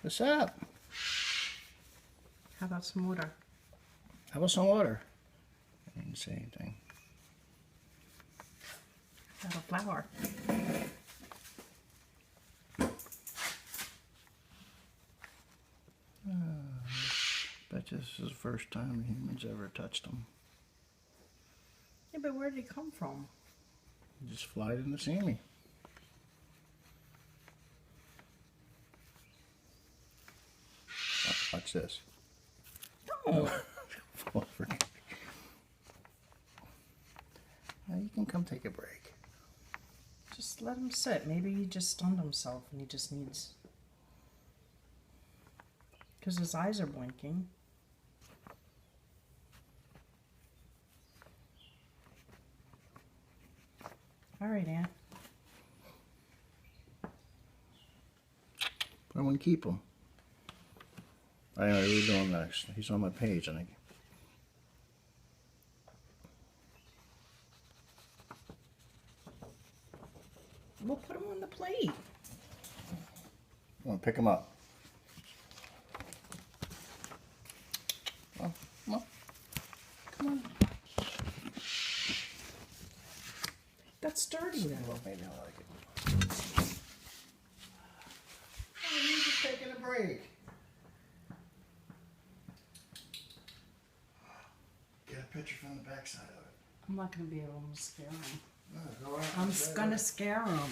What's up? How about some water? How about some water? I didn't say anything. How about flour? Bet this is the first time humans ever touched them. Yeah, but where did it come from? Just fly in to see me. Watch this. No. Now you can come take a break. Just let him sit. Maybe he just stunned himself and he just needs... Because his eyes are blinking. All right, Aunt. But I want to keep him. I know what we're doing next. He's on my page, I think. We'll put him on the plate. I want to pick him up. Well, well. Come on. That's dirty though. Well, maybe I like it. Oh, he's just taking a break. Get a picture from the backside of it. I'm not going to be able to scare him. No, go ahead. I'm gonna scare him.